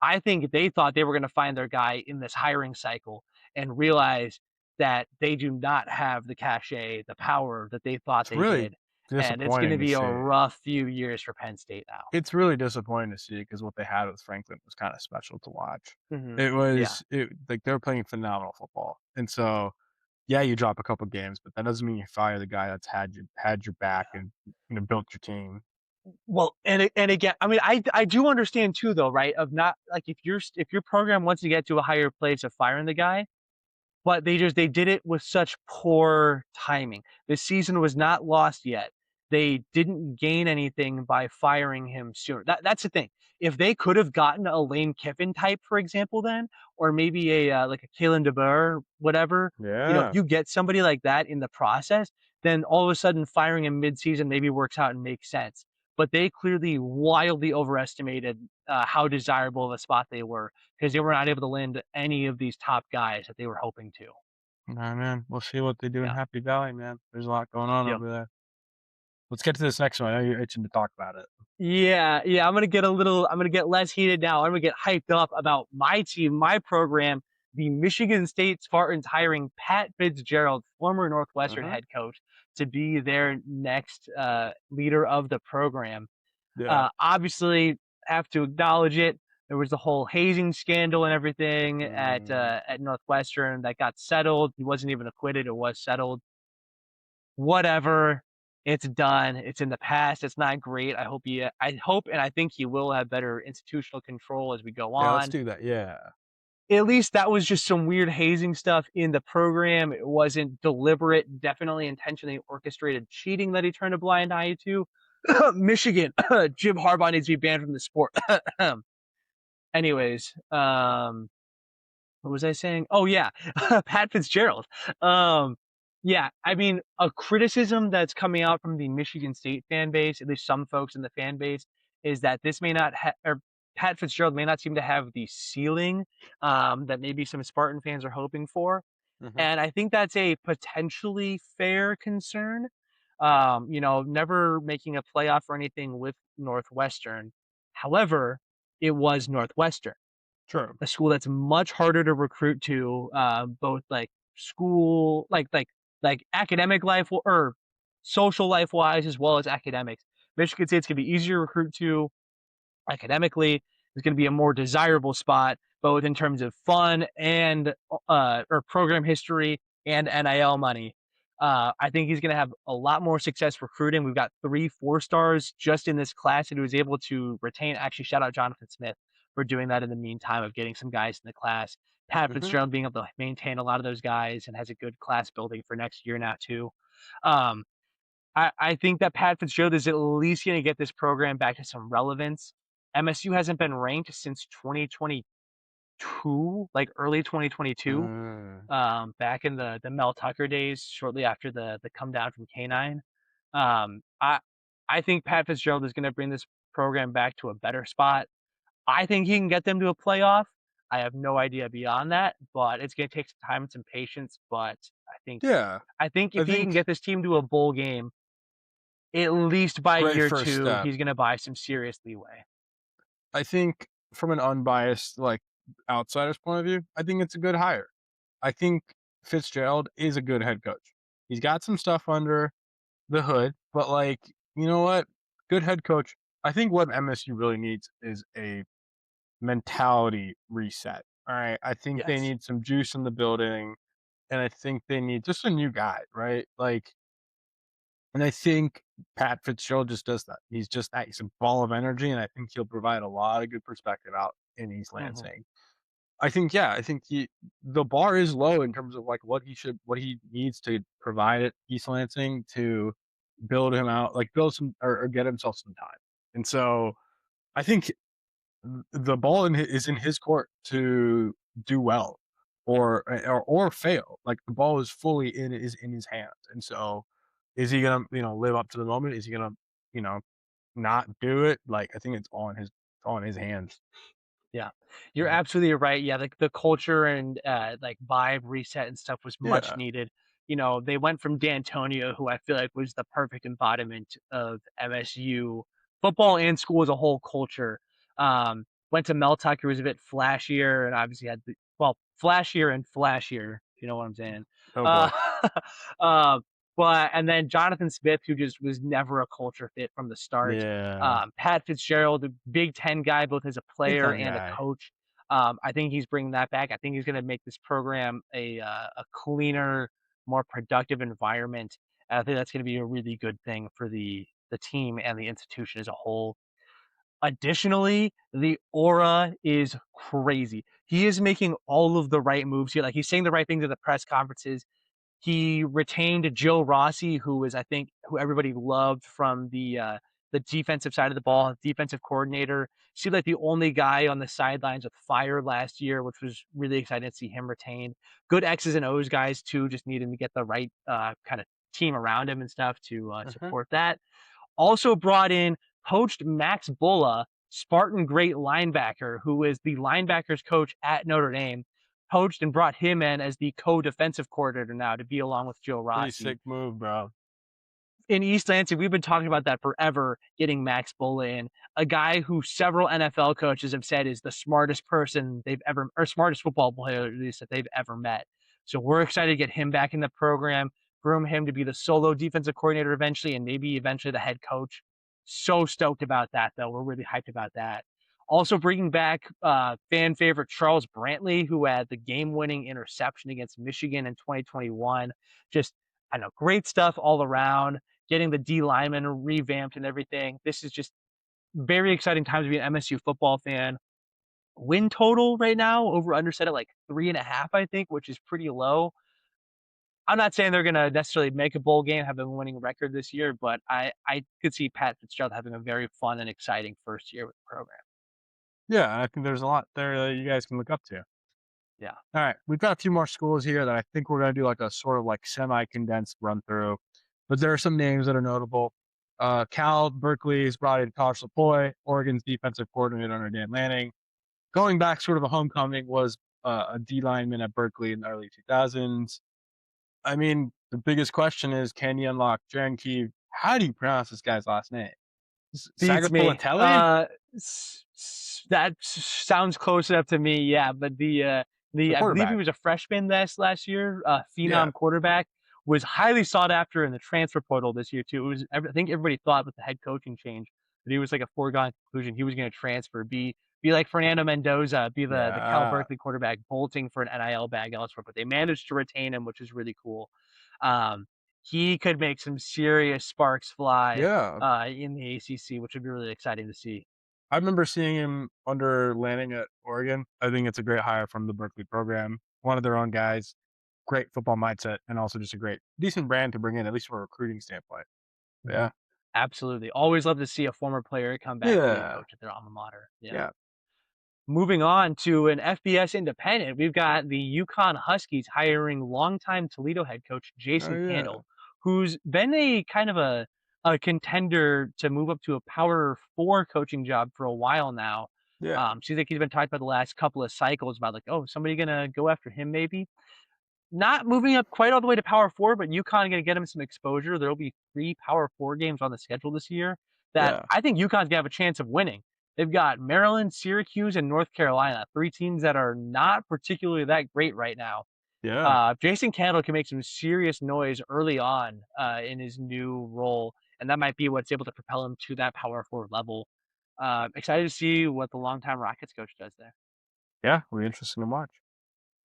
I think they thought they were going to find their guy in this hiring cycle and realize that they do not have the cachet, the power that they thought It's they really did. And it's going to disappointing to be a see. rough few years for Penn State now. It's really disappointing to see because what they had with Franklin was kinda special to watch. Hmm. It Yeah. was it like, they were playing phenomenal football, and so, yeah, you drop a couple games, but that doesn't mean you fire the guy that's had your back and, built your team. Well, and again, I mean, I do understand too, though, right? Of not like if your program wants to get to a higher place of firing the guy, but they did it with such poor timing. The season was not lost yet. They didn't gain anything by firing him sooner. That's the thing. If they could have gotten a Lane Kiffin type, for example, then, or maybe a like a Kalen DeBoer, whatever, if Yeah. you get somebody like that in the process, then all of a sudden firing him mid-season maybe works out and makes sense. But they clearly wildly overestimated how desirable of a spot they were because they were not able to land any of these top guys that they were hoping to. Nah, man. We'll see what they do in Yeah. Happy Valley, man. There's a lot going on Yep. over there. Let's get to this next one. I know you're itching to talk about it. Yeah, yeah. I'm gonna get less heated now. I'm gonna get hyped up about my team, my program, the Michigan State Spartans hiring Pat Fitzgerald, former Northwestern Mhm. head coach, to be their next leader of the program. Yeah. Obviously, have to acknowledge it. There was the whole hazing scandal and everything Mm. at Northwestern that got settled. He wasn't even acquitted; it was settled. Whatever. It's done. It's in the past. It's not great. I hope and I think he will have better institutional control as we go Yeah, let's on. do that. Yeah. At least that was just some weird hazing stuff in the program. It wasn't deliberate, definitely intentionally orchestrated cheating that he turned a blind eye to. Michigan, Jim Harbaugh needs to be banned from the sport. Anyways, what was I saying? Oh yeah, Pat Fitzgerald. Um, yeah, I mean, a criticism that's coming out from the Michigan State fan base, at least some folks in the fan base, is that this may not or Pat Fitzgerald may not seem to have the ceiling that maybe some Spartan fans are hoping for, Mhm. and I think that's a potentially fair concern. Never making a playoff or anything with Northwestern. However, it was Northwestern, True. a school that's much harder to recruit to, both like school, like academic life or social life wise, as well as academics. Michigan State's gonna be easier to recruit to academically. It's going to be a more desirable spot, both in terms of fun and or program history and NIL money. I think he's going to have a lot more success recruiting. We've got 3 4 stars just in this class, and he was able to retain. Actually, shout out Jonathan Smith for doing that in the meantime of getting some guys in the class. Pat Mhm. Fitzgerald being able to maintain a lot of those guys and has a good class building for next year now too. Um, I think that Pat Fitzgerald is at least going to get this program back to some relevance. MSU hasn't been ranked since 2022, like early 2022, Mm. back in the Mel Tucker days, shortly after the come down from K9. Um, I I think Pat Fitzgerald is going to bring this program back to a better spot. I think he can get them to a playoff. I have no idea beyond that, but it's going to take some time and some patience. But I think Yeah. I think I if he can think get this team to a bowl game at least by great year first 2, step. he's gonna buy some serious leeway. I think from an unbiased, like, outsider's point of view, I think it's a good hire. I think Fitzgerald is a good head coach. He's got some stuff under the hood, but, like, you know what? Good head coach. I think what MSU really needs is a mentality reset. All right. I think they Yes. need some juice in the building, and I think they need just a new guy, right? Like, and I think Pat Fitzgerald just does that. He's just that. He's a ball of energy, and I think he'll provide a lot of good perspective out in East Mhm. Lansing. I think, yeah, I think the bar is low in terms of like what he needs to provide at East Lansing to build him out, like build some or get himself some time. And so I think the ball is in his court to do well or fail. Like the ball is fully in his hands. And so is he gonna, live up to the moment? Is he gonna, you know, not do it? Like I think it's all in his hands. Yeah. You're Mhm. absolutely right. Yeah, the culture and, like, vibe reset and stuff was much Yeah, needed. They went from D'Antonio, who I feel like was the perfect embodiment of MSU football and school as a whole culture. Went to Mel Tucker, who was a bit flashier and obviously had flashier and flashier, if you know what I'm saying. oh Uh, boy. uh, and then Jonathan Smith, who just was never a culture fit from the start. Yeah. Pat Fitzgerald, a Big Ten guy, both as a Big player time and a guy. coach. I think he's bringing that back. I think he's going to make this program a cleaner, more productive environment. And I think that's going to be a really good thing for the team and the institution as a whole. Additionally, the aura is crazy. He is making all of the right moves here. Like he's saying the right things at the press conferences. He retained Joe Rossi, who was, I think, who everybody loved from the defensive side of the ball, defensive coordinator. Seemed like the only guy on the sidelines with fire last year, which was really exciting to see him retained. Good X's and O's guys too, just needing to get the right kind of team around him and stuff to Mhm. support that. Also brought in poached Max Bulla, Spartan great linebacker, who is the linebackers coach at Notre Dame, poached and brought him in as the co-defensive coordinator now to be along with Joe Pretty Rossi. sick move, bro. In East Lansing, we've been talking about that forever, getting Max Bulla in, a guy who several NFL coaches have said is the smartest person they've ever, or smartest football player at least that they've ever met. So we're excited to get him back in the program, groom him to be the solo defensive coordinator eventually, and maybe eventually the head coach. So stoked about that, though. We're really hyped about that. Also bringing back fan favorite Charles Brantley, who had the game-winning interception against Michigan in 2021. Just, I know, great stuff all around, getting the D lineman revamped and everything. This is just very exciting time to be an MSU football fan. Win total right now over under set at like 3.5, I think, which is pretty low. I'm not saying they're gonna necessarily make a bowl game, have a winning record this year, but I could see Pat Fitzgerald having a very fun and exciting first year with the program. Yeah, I think there's a lot there that you guys can look up to. Yeah. All right, we've got a few more schools here that I think we're gonna do like a sort of like semi-condensed run through, but there are some names that are notable. Cal Berkeley's brought in Tosh Lapoy, Oregon's defensive coordinator under Dan Lanning. Going back, sort of a homecoming was a D lineman at Berkeley in the early 2000s. I mean, the biggest question is, can you unlock Janky? How do you pronounce this guy's last name? Beats me. Sagapulatelli? That sounds close enough to me, yeah. But The the I believe he quarterback. was a freshman last year, Yeah, phenom quarterback, was highly sought after in the transfer portal this year too. It was I think everybody thought with the head coaching change that he was like a foregone conclusion. He was going to transfer, be like Fernando Mendoza, be the Cal yeah, Berkeley quarterback, bolting for an NIL bag elsewhere. But they managed to retain him, which is really cool. Um, he could make some serious sparks fly yeah. in the ACC, which would be really exciting to see. I remember seeing him under Lanning at Oregon. I think it's a great hire from the Berkeley program. One of their own guys, great football mindset, and also just a great, decent brand to bring in, at least from a recruiting standpoint. Mhm. Yeah, Absolutely. Always love to see a former player come back to be a yeah, coach at their alma mater. Yeah. yeah. Moving on to an FBS independent, we've got the Yukon Huskies hiring longtime Toledo head coach Oh Jason yeah, Candle, who's been a kind of a contender to move up to a Power Four coaching job for a while now. yeah, Seems like he's been talked about the last couple of cycles about like, oh, somebody gonna go after him maybe. Not moving up quite all the way to Power 4, but UConn gonna get him some exposure. There'll be 3 Power 4 games on the schedule this year that yeah, I think UConn's gonna have a chance of winning. They've got Maryland, Syracuse, and North Carolina, 3 teams that are not particularly that great right now. yeah, Jason Candle can make some serious noise early on in his new role, and that might be what's able to propel him to that Power 4 level. Excited to see what the longtime Rockets coach does there. yeah. Will be interesting to watch.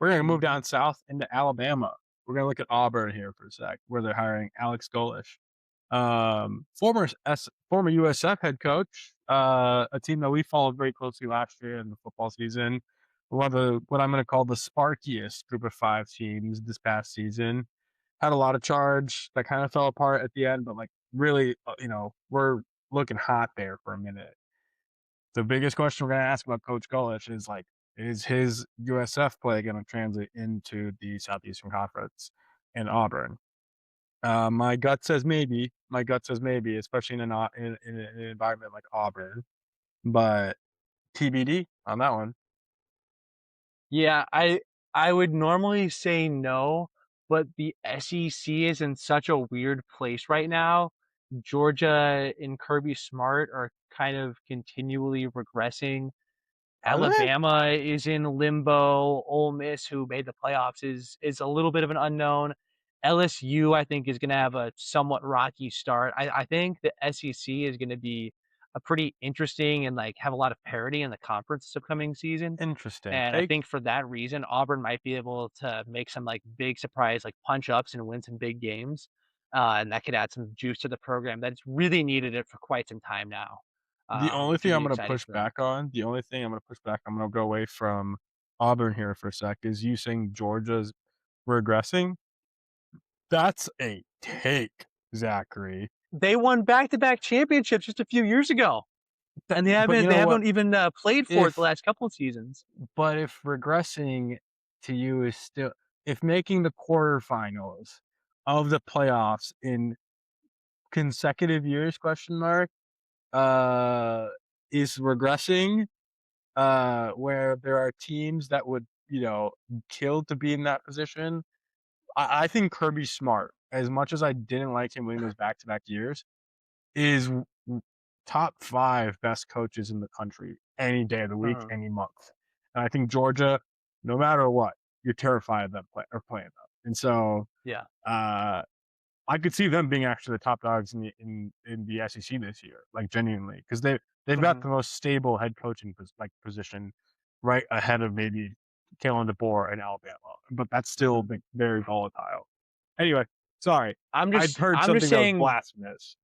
We're gonna move Mhm. down south into Alabama. We're gonna look at Auburn here for a sec, where they're hiring Alex Golish, former USF head coach, a team that we followed very closely last year in the football season. One of the what I'm gonna call the sparkiest group of 5 teams this past season. Had a lot of charge that kind of fell apart at the end, but like really, we're looking hot there for a minute. The biggest question we're gonna ask about Coach Golish is like, is his USF play gonna translate into the Southeastern Conference and Auburn? My gut says maybe. My gut says maybe, especially in an environment like Auburn. But TBD on that one. Yeah, I would normally say no, but the SEC is in such a weird place right now. Georgia and Kirby Smart are kind of continually regressing. Are they? Alabama is in limbo. Ole Miss, who made the playoffs, is a little bit of an unknown. LSU, I think, is going to have a somewhat rocky start. I think the SEC is going to be a pretty interesting and like have a lot of parity in the conference this upcoming season. Interesting And I take. think for that reason, Auburn might be able to make some like big surprise, like punch ups and win some big games. and that could add some juice to the program that's really needed it for quite some time now, The only which thing would I'm be gonna exciting push for them. back on I'm gonna go away from Auburn here for a sec, is you saying Georgia's regressing. That's a take, Zachary. They won back-to-back championships just a few years ago, and But you they know what? haven't even played for it the If last couple of seasons. but if regressing to you is still, if making the quarterfinals of the playoffs in consecutive years, question mark, uh, is regressing, where there are teams that would, kill to be in that position. I think Kirby Smart, as much as I didn't like him winning those back-to-back years, is top 5 best coaches in the country any day of the week, Mhm. any month. And I think Georgia, no matter what, you're terrified of them playing them. And so, Yeah. uh, I could see them being actually the top dogs in the SEC this year, like genuinely, because they've got Mhm. the most stable head coaching position right ahead of maybe Kalen DeBoer in Alabama, but that's still Mhm. very volatile. Anyway, sorry, I'd heard I'm just something that was saying blasphemous.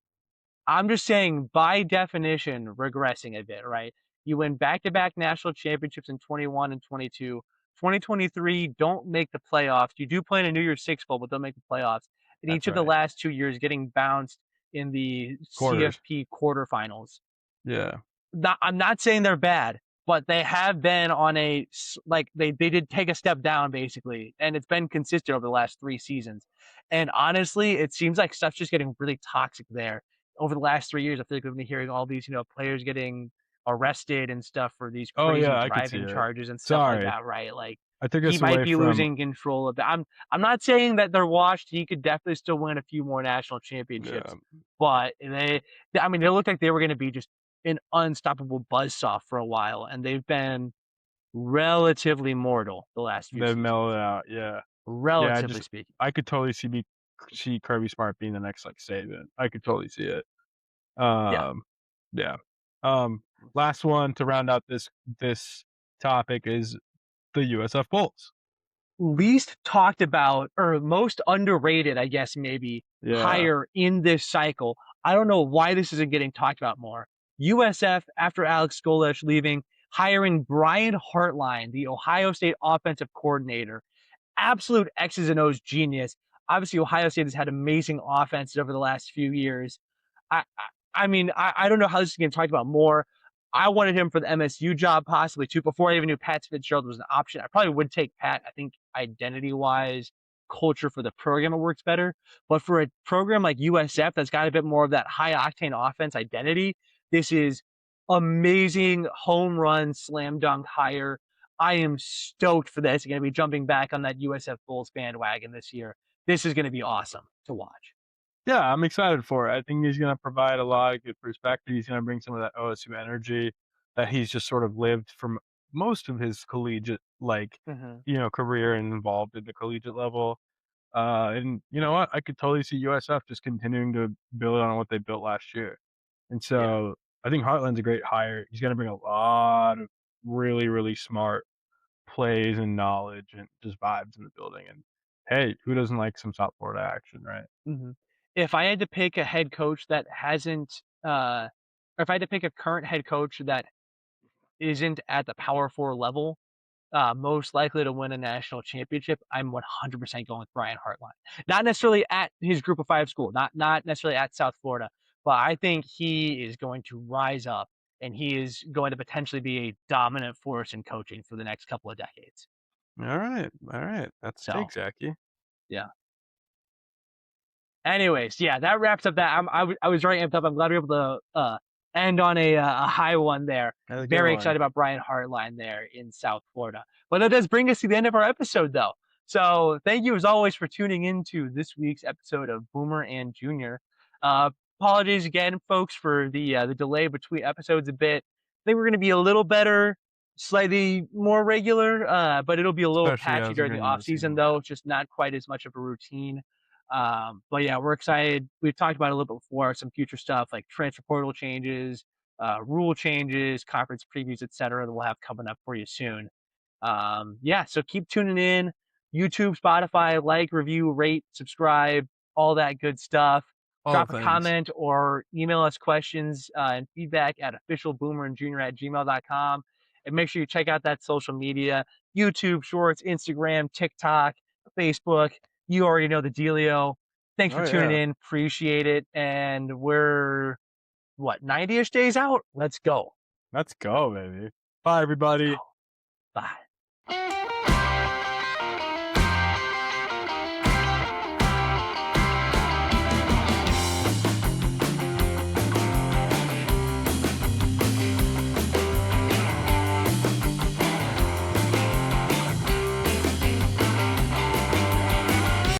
by definition, regressing a bit, right? You win back-to-back national championships in 21 and 22. 2023 don't make the playoffs. You do play in a New Year's Six Bowl, but don't make the playoffs. In That's each of the right. last 2 years, getting bounced in the Quarters. CFP quarterfinals. Yeah. I'm not saying they're bad, but they have been on like they did take a step down basically, and it's been consistent over the last 3 seasons. And honestly, it seems like stuff's just getting really toxic there. Over the last 3 years, I feel like we've been hearing all these, players getting arrested and stuff for these Oh, crazy yeah, I could see driving it. charges and stuff like Sorry. that, right? Like I took he us might away be from losing control of that. I'm not saying that they're washed. He could definitely still win a few more national yeah. championships, but I mean, they looked like they were going to be just an unstoppable buzzsaw for a while, and they've been relatively mortal the last few They've mellowed seasons, out, yeah. Yeah, relatively speaking. I could totally see Kirby Smart being the next, like, Saban. I could totally see it. Yeah. Um, yeah. Um, Last one to round out this topic is the USF Bulls. Least talked about or most underrated, I guess, maybe Yeah. hire in this cycle. I don't know why this isn't getting talked about more. USF, after Alex Golesh leaving, hiring Brian Hartline, the Ohio State offensive coordinator. Absolute X's and O's genius. Obviously, Ohio State has had amazing offenses over the last few years. I mean, I don't know how this is getting talked about more. I wanted him for the MSU job possibly too. Before I even knew Pat Fitzgerald was an option, I probably would take Pat. I think identity wise, culture for the program it works better. But for a program like USF that's got a bit more of that high octane offense identity, this is amazing home run slam dunk hire. I am stoked for this. I'm going to be jumping back on that USF Bulls bandwagon this year. This is going to be awesome to watch. Yeah, I'm excited for it. I think he's gonna provide a lot of good perspective. He's gonna bring some of that OSU energy that he's just sort of lived from most of his collegiate, like, Mm-hmm. career and involved at the collegiate level. And you know what? I could totally see USF just continuing to build on what they built last year. And Yeah. so I think Heartland's a great hire. He's gonna bring a lot of really, really smart plays and knowledge and just vibes in the building. And hey, who doesn't like some South Florida action, right? Mm-hmm. If I had to pick a head coach that hasn't, or if I had to pick a current head coach that isn't at the Power Four level, most likely to win a national championship, I'm 100% going with Brian Hartline. Not necessarily at his Group of Five school, not necessarily at South Florida, but I think he is going to rise up and he is going to potentially be a dominant force in coaching for the next couple of decades. All right. That's a So, take, Zachy. yeah. Anyways, yeah, that wraps up that. I was very amped up. I'm glad we were able to end on a high one there. That's a good Very one. excited about Brian Hartline there in South Florida. But that does bring us to the end of our episode, though. So thank you as always for tuning into this week's episode of Boomer and Junior. Uh, Apologies again, folks, for the delay between episodes a bit. I think we're going to be a little better, slightly more regular, but it'll be a little Especially patchy as we're during the getting into off the season, season, though. yeah. It's just not quite as much of a routine. But yeah, we're excited. We've talked about it a little bit before, some future stuff like transfer portal changes, rule changes, conference previews, etc. that we'll have coming up for you soon. Yeah, so keep tuning in. YouTube, Spotify, like, review, rate, subscribe, all that good stuff. All Drop the a things. comment or email us questions and feedback at officialboomerandjunior@gmail.com. And make sure you check out that social media: YouTube Shorts, Instagram, TikTok, Facebook. You already know the dealio. Thanks for Oh tuning yeah. in. Appreciate it. And we're, what, 90-ish days out? Let's go. Let's go, baby. Bye Let's go. everybody. Bye.